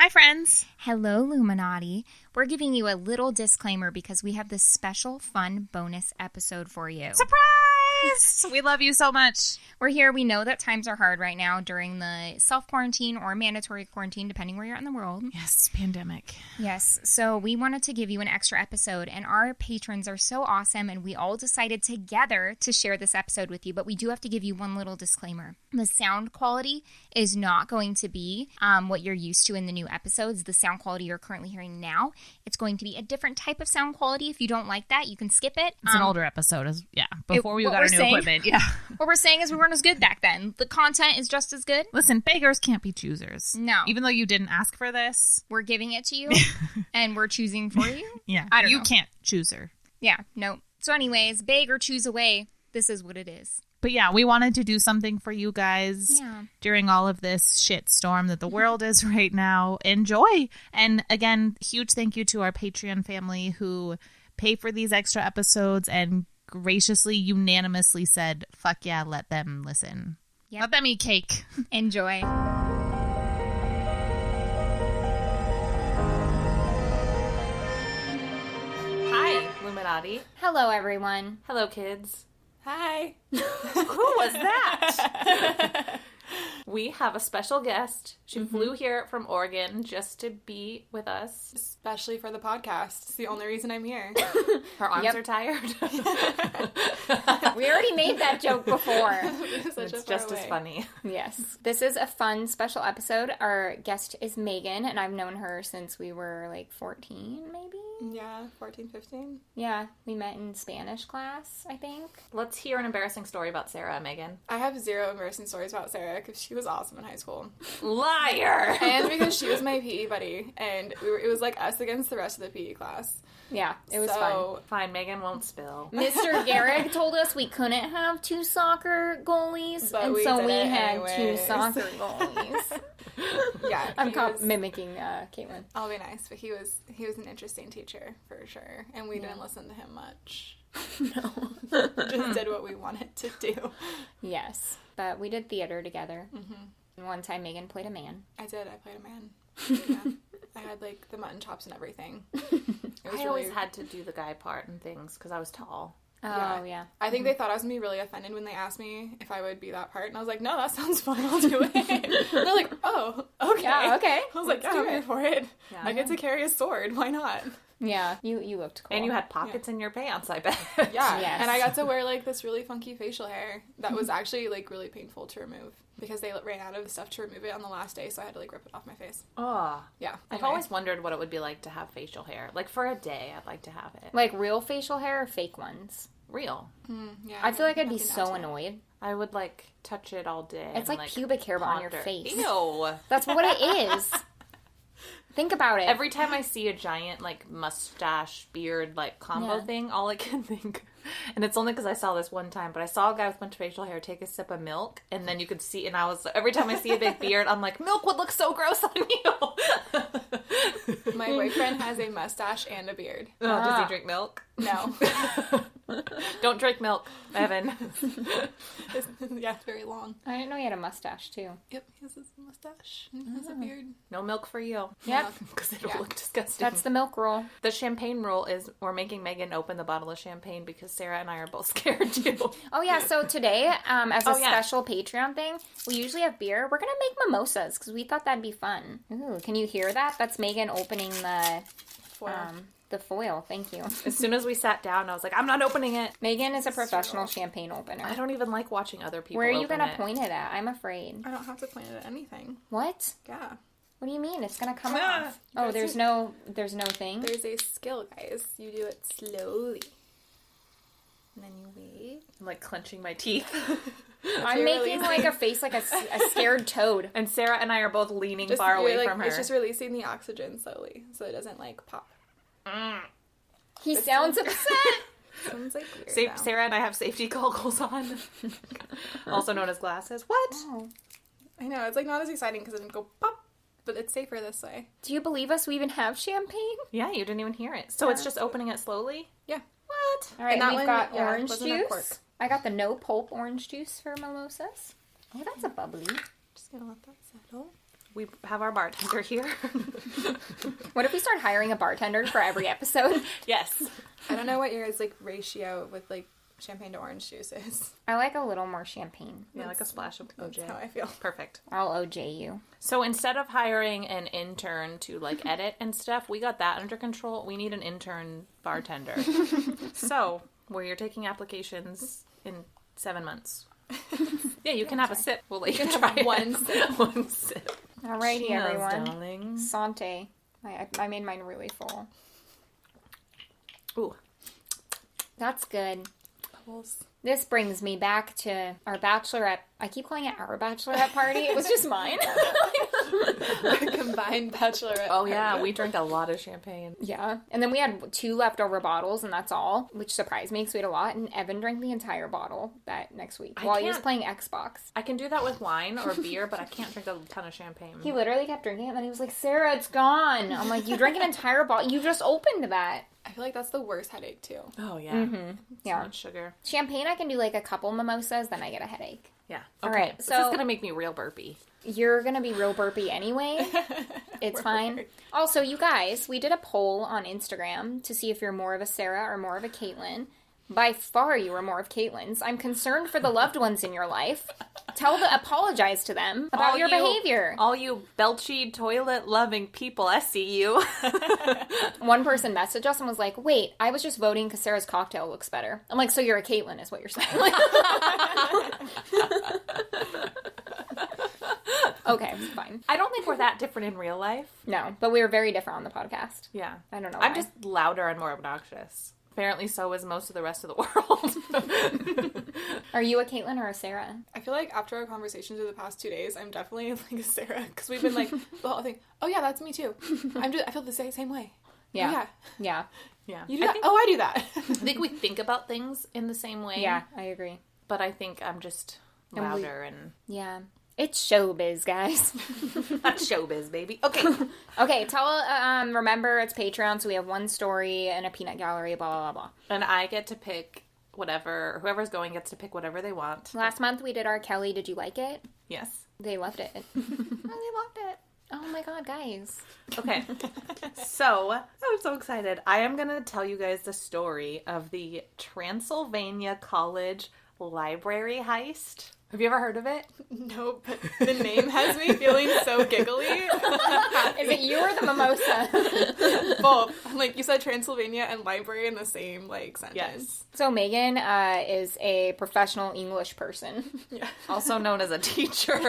Hi, friends. Hello, Illuminati. We're giving you a little disclaimer because we have this special, fun bonus episode for you. Surprise! We love you so much. We're here. We know that times are hard right now during the self-quarantine or mandatory quarantine, depending where you're at in the world. Yes, pandemic. Yes. So we wanted to give you an extra episode, and our patrons are so awesome, and we all decided together to share this episode with you. But we do have to give you one little disclaimer. The sound quality is not going to be what you're used to in the new episodes. The sound quality you're currently hearing now, it's going to be a different type of sound quality. If you don't like that, you can skip it. It's an older episode. Before we got our new equipment. Yeah. What we're saying is we weren't as good back then. The content is just as good. Listen, beggars can't be choosers. No. Even though you didn't ask for this. We're giving it to you, and we're choosing for you. Yeah. I don't know. You can't choose her. Yeah, no. So anyways, beg or choose away. This is what it is. But yeah, we wanted to do something for you guys during all of this shit storm that the world is right now. Enjoy. And again, huge thank you to our Patreon family who pay for these extra episodes and graciously, unanimously said, fuck yeah, let them listen. Yep. Let them eat cake. Enjoy. Hi, Illuminati. Hello, everyone. Hello, kids. Hi. Who was that? We have a special guest. She flew here from Oregon just to be with us. Especially for the podcast. It's the only reason I'm here. Her arms are tired. We already made that joke before. It's just as funny. Yes. This is a fun special episode. Our guest is Megan, and I've known her since we were like 14, maybe? Yeah, 14, 15. Yeah, we met in Spanish class, I think. Let's hear an embarrassing story about Sarah and Megan. I have zero embarrassing stories about Sarah because she was awesome in high school. Liar! And because she was my PE buddy, and it was like us against the rest of the PE class. Yeah, it was fun. Fine, Megan won't spill. Mr. Garrick told us we couldn't have two soccer goalies, and so we had two soccer goalies. Yeah, I'm mimicking Caitlin. I'll be nice, but he was an interesting teacher for sure, and we didn't listen to him much. No, just did what we wanted to do. Yes, but we did theater together. Mm-hmm. One time, Megan played a man. I did. I played a man. Yeah, I had like the mutton chops and everything. I always had to do the guy part and things because I was tall. Oh, yeah. I think they thought I was going to be really offended when they asked me if I would be that part. And I was like, no, that sounds fun. I'll do it. And they're like, oh, okay. Yeah, okay. I was like, yeah, I'm here for it. Yeah, I get to carry a sword. Why not? Yeah, you looked cool. And you had pockets in your pants, I bet. Yeah, yes. And I got to wear like this really funky facial hair that was actually like really painful to remove because they ran out of stuff to remove it on the last day, so I had to like rip it off my face. Oh. Yeah. I've always wondered what it would be like to have facial hair. Like for a day, I'd like to have it. Like real facial hair or fake ones? Real. Yeah. I feel like I'd be so annoyed. I would like touch it all day. It's like pubic hair on your face. Ew. That's what it is. Think about it. Every time I see a giant, like, mustache, beard, like, combo thing, all I can think... And it's only because I saw this one time, but I saw a guy with a bunch of facial hair take a sip of milk, and then you could see... And I was... Every time I see a big beard, I'm like, milk would look so gross on you! My boyfriend has a mustache and a beard. Oh, does he drink milk? No. Don't drink milk, Evan. Yeah, it's very long. I didn't know he had a mustache, too. Yep, he has a mustache and he has a beard. No milk for you. Yep. Because it'll look disgusting. That's the milk rule. The champagne rule is we're making Megan open the bottle of champagne because Sarah and I are both scared too. Oh, yeah. So today, as a special Patreon thing, we usually have beer. We're going to make mimosas because we thought that'd be fun. Ooh, can you hear that? That's Megan opening the foil. The foil. Thank you. As soon as we sat down, I was like, I'm not opening it. Megan is a professional champagne opener. I don't even like watching other people Where are you open going to point it at? I'm afraid. I don't have to point it at anything. What? Yeah. What do you mean? It's going to come off. Oh, there's no thing? There's a skill, guys. You do it slowly. And then you wait. I'm like clenching my teeth. I'm making like a face like a scared toad. And Sarah and I are both leaning far away from her. It's just releasing the oxygen slowly so it doesn't like pop. He sounds upset. Sounds like weird. Sarah and I have safety goggles on. Also known as glasses. What? Oh. I know. It's like not as exciting because it didn't go pop. But it's safer this way. Do you believe us? We even have champagne? Yeah, you didn't even hear it. So it's just opening it slowly? Yeah. What? All right, we've got orange juice. I got the no pulp orange juice for mimosas. Oh, that's a bubbly. Just gonna let that settle. we have our bartender here. What if we start hiring a bartender for every episode? Yes. I don't know what your like ratio with like champagne to orange juice is. I like a little more champagne. Yeah, like a splash of OJ. That's how I feel. Perfect. I'll OJ you. So instead of hiring an intern to like edit and stuff, we got that under control. We need an intern bartender. So where you're taking applications in 7 months. Yeah, you can have a sip. We'll let you try have one sip. One sip. Alrighty, Cheers, everyone. darling. Sante. I made mine really full. Ooh. That's good. Bubbles. This brings me back to our bachelorette. I keep calling it our bachelorette party. It was just mine. Our combined bachelorette. Oh yeah, party. we drank a lot of champagne. Yeah. And then we had 2 leftover bottles, and that's all, which surprised me because we had a lot. And Evan drank the entire bottle that next week while he was playing Xbox. I can do that with wine or beer, but I can't drink a ton of champagne. He literally kept drinking it, and then he was like, Sarah, it's gone. I'm like, you drank an entire bottle. You just opened that. I feel like that's the worst headache too. Oh yeah. Mm-hmm. So Yeah. much sugar. Champagne, I can do like a couple mimosas, then I get a headache. Yeah. All Okay. right, This so- is gonna make me real burpy. You're going to be real burpy anyway. It's fine. Also, you guys, we did a poll on Instagram to see if you're more of a Sarah or more of a Caitlin. By far, you were more of Caitlin's. I'm concerned for the loved ones in your life. Apologize to them about your behavior. All you belchy toilet loving people, I see you. One person messaged us and was like, wait, I was just voting because Sarah's cocktail looks better. I'm like, so you're a Caitlin is what you're saying. Okay, fine. I don't think we're that different in real life. No, but we were very different on the podcast. Yeah. I don't know I'm why. just louder and more obnoxious. Apparently so is most of the rest of the world. Are you a Caitlin or a Sarah? I feel like after our conversations of the past 2 days, I'm definitely like a Sarah because we've been like the whole thing. Oh yeah, that's me too. I feel the same way. Yeah. Oh, yeah. Yeah. Yeah. You do that? I do that. I think we think about things in the same way. Yeah, I agree. But I think I'm just louder and Yeah. It's showbiz, guys. that's showbiz, baby. Okay. Okay, remember it's Patreon, so we have one story and a peanut gallery, blah, blah, blah, blah. And I get to pick whoever's going gets to pick whatever they want. Last month we did our Kelly, did you like it? Yes. They loved it. They loved it. Oh my god, guys. Okay. So, I'm so excited. I am going to tell you guys the story of the Transylvania College library heist. Have you ever heard of it? Nope. But the name has me feeling so giggly. Is it you or the mimosa? Both. Like you said, Transylvania and library in the same like sentence. Yes. So Megan is a professional English person. Yeah. Also known as a teacher.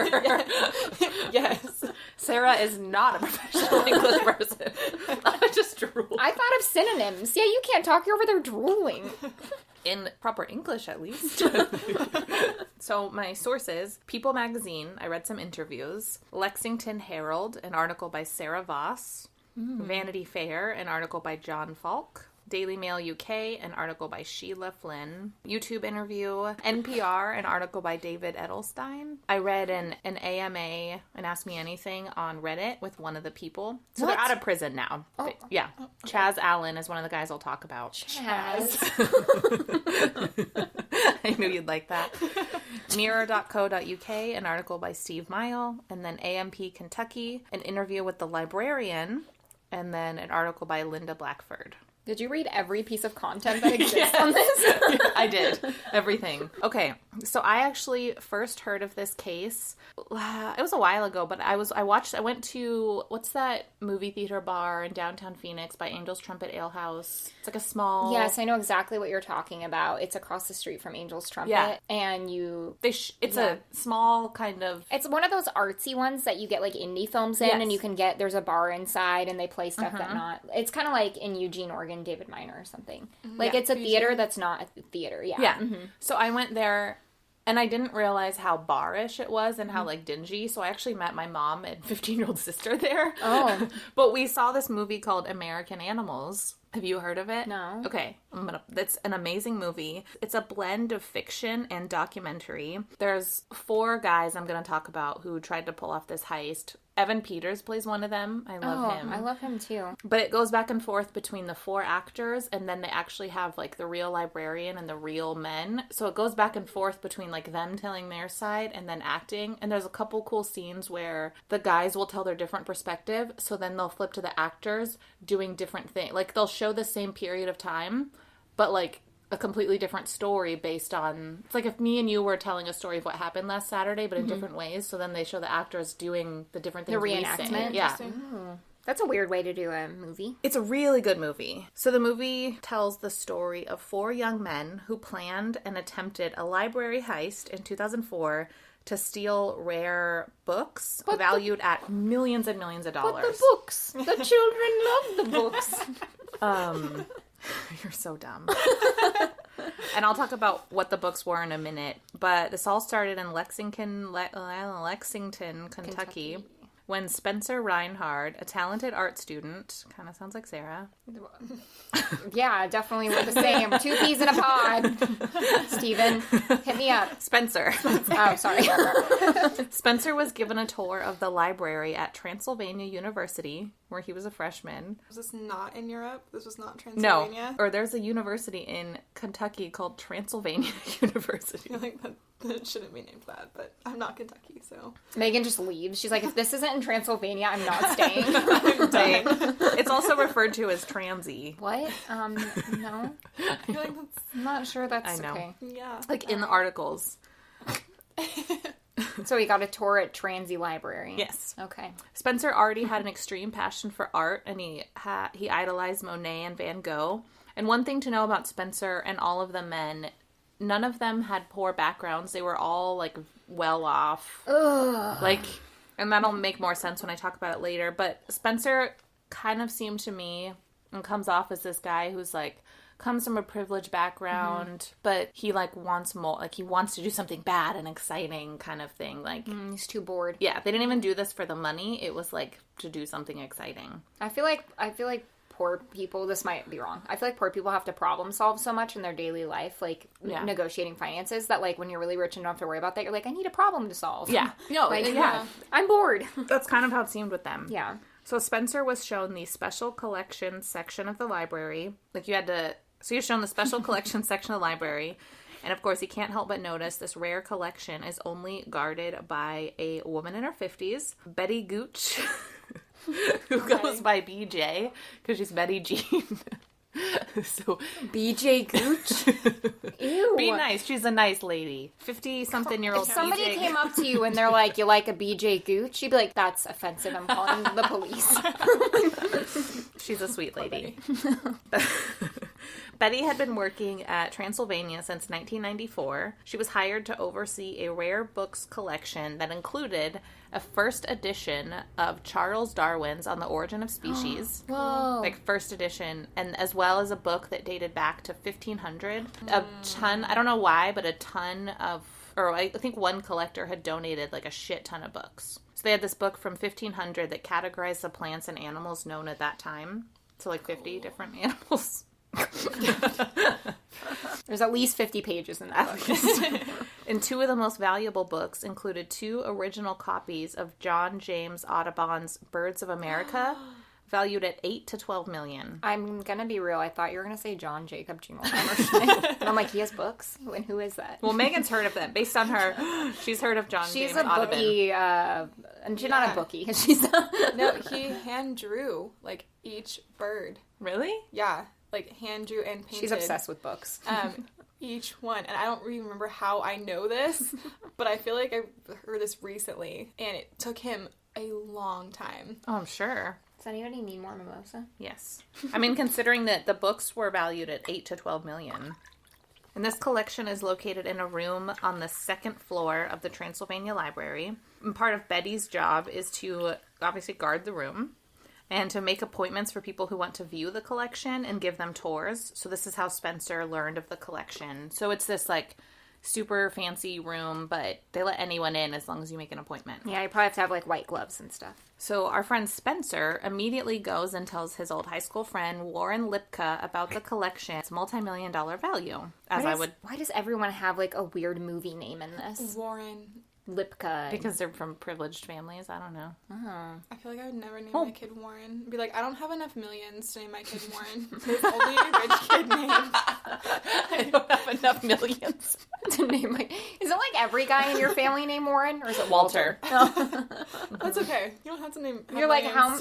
Yes. Sarah is not a professional English person. I just drooled. I thought of synonyms. Yeah, you can't talk, you're over there drooling. In proper English, at least. So my sources, People Magazine, I read some interviews, Lexington Herald, an article by Sarah Voss, Vanity Fair, an article by John Falk, Daily Mail UK, an article by Sheila Flynn, YouTube interview, NPR, an article by David Edelstein. I read an AMA, an Ask Me Anything, on Reddit with one of the people. So What? they're out of prison now. Oh. Yeah. Okay. Chaz Allen is one of the guys I'll talk about. Chaz. I knew you'd like that. Mirror.co.uk, an article by Steve Mile, and then AMP Kentucky, an interview with the librarian, and then an article by Linda Blackford. Did you read every piece of content that exists on this? I did. Everything. Okay. So I actually first heard of this case. It was a while ago, but I went to, what's that movie theater bar in downtown Phoenix by Angel's Trumpet Ale House? It's like a small... Yes, I know exactly what you're talking about. It's across the street from Angel's Trumpet. Yeah. And you... It's Yeah. a small kind of... It's one of those artsy ones that you get like indie films in, Yes. and you can get, there's a bar inside and they play stuff that not... It's kind of like in Eugene, Oregon, David Minor or something. Like Yeah. it's a theater that's not a theater. Yeah. Yeah. So I went there and I didn't realize how bar-ish it was and how like dingy. So I actually met my mom and 15-year-old sister there. Oh. But we saw this movie called American Animals. Have you heard of it? No. Okay. It's an amazing movie. It's a blend of fiction and documentary. There's 4 guys I'm going to talk about who tried to pull off this heist. Evan Peters plays one of them. I love him. I love him too. But it goes back and forth between the 4 actors, and then they actually have, like, the real librarian and the real men. So it goes back and forth between, like, them telling their side and then acting. And there's a couple cool scenes where the guys will tell their different perspective, so then they'll flip to the actors doing different things. Like, they'll show the same period of time, but, like, a completely different story based on... It's like if me and you were telling a story of what happened last Saturday, but in different ways, so then they show the actors doing the different things. The reenactment? Yeah. That's a weird way to do a movie. It's a really good movie. So the movie tells the story of 4 young men who planned and attempted a library heist in 2004 to steal rare books valued at millions and millions of dollars. But the books! The children love the books! You're so dumb. And I'll talk about what the books were in a minute. But this all started in Lexington, Kentucky, when Spencer Reinhard, a talented art student, kind of sounds like Sarah. Yeah, definitely we're the same. 2 peas in a pod. Steven, hit me up. Spencer. Oh, sorry. Spencer was given a tour of the library at Transylvania University, where he was a freshman. Was this not in Europe? This was not Transylvania? No. Or there's a university in Kentucky called Transylvania University. I feel like that shouldn't be named that, but I'm not Kentucky, so. Megan just leaves. She's like, if this isn't in Transylvania, I'm not staying. I'm staying. It's also referred to as Transy. What? No. I feel like that's... I'm not sure that's I know. okay. Yeah. Like in the articles. So he got a tour at Transy Library. Yes. Okay. Spencer already had an extreme passion for art, and he idolized Monet and Van Gogh. And one thing to know about Spencer and all of the men, none of them had poor backgrounds. They were all, like, well off. Ugh. Like, and that'll make more sense when I talk about it later. But Spencer kind of seemed to me and comes off as this guy who's, like, comes from a privileged background, but he, like, wants more, like, he wants to do something bad and exciting kind of thing. Like, He's too bored. yeah, they didn't even do this for the money. It was, like, to do something exciting. I feel like poor people, this might be wrong, I feel like poor people have to problem solve so much in their daily life, like negotiating finances, that, like, when you're really rich and don't have to worry about that, you're like, I need a problem to solve. Yeah. No, like, yeah. I'm bored. That's kind of how it seemed with them. Yeah. So Spencer was shown the special collections section of the library. Like, so you're shown the special collections section of the library. And, of course, you can't help but notice this rare collection is only guarded by a woman in her 50s, Betty Gooch, who goes by BJ, because she's Betty Jean. So BJ Gooch? Ew. be nice. She's a nice lady. 50-something-year-old If somebody BJ. came up to you and they're like, you like a BJ Gooch? You'd be like, that's offensive. I'm calling the police. She's a sweet lady. Betty had been working at Transylvania since 1994. She was hired to oversee a rare books collection that included a first edition of Charles Darwin's On the Origin of Species. Whoa. Like, first edition, and as well as a book that dated back to 1500. A ton, I don't know why, but a ton of, or I think one collector had donated, like, a shit ton of books. So they had this book from 1500 that categorized the plants and animals known at that time. So, like, 50 different animals. There's at least 50 pages in that book. And 2 of the most valuable books included 2 original copies of John James Audubon's Birds of America, valued at $8 to $12 million. I'm gonna be real. I thought you were gonna say John Jacob Jingleheimer or something. And I'm like, he has books? And who is that? Well, Megan's heard of them. Based on her, she's heard of John She's James a Audubon. bookie, and she's not a bookie. She's No, he hand drew, like, each bird. Really? Yeah, like, hand drew and painted. She's obsessed with books. Each one. And I don't really remember how I know this, but I feel like I heard this recently, and it took him a long time. Oh, I'm sure. Does anybody need more mimosa? Yes. I mean, considering that the books were valued at $8 to $12 million. And this collection is located in a room on the 2nd floor of the Transylvania Library. And part of Betty's job is to obviously guard the room and to make appointments for people who want to view the collection and give them tours. So this is how Spencer learned of the collection. So it's this, like, super fancy room, but they let anyone in as long as you make an appointment. Yeah, you probably have to have, like, white gloves and stuff. So our friend Spencer immediately goes and tells his old high school friend Warren Lipka about the collection's multi-million-dollar value. Why does everyone have, like, a weird movie name in this? Warren Lipka. Because they're from privileged families. I don't know. I feel like I would never name my kid Warren. Be like, I don't have enough millions to name my kid Warren. There's only a rich kid name. I don't have enough millions to name my... Is it like every guy in your family named Warren? Or is it Walter? That's okay. You don't have to name... You're like, how...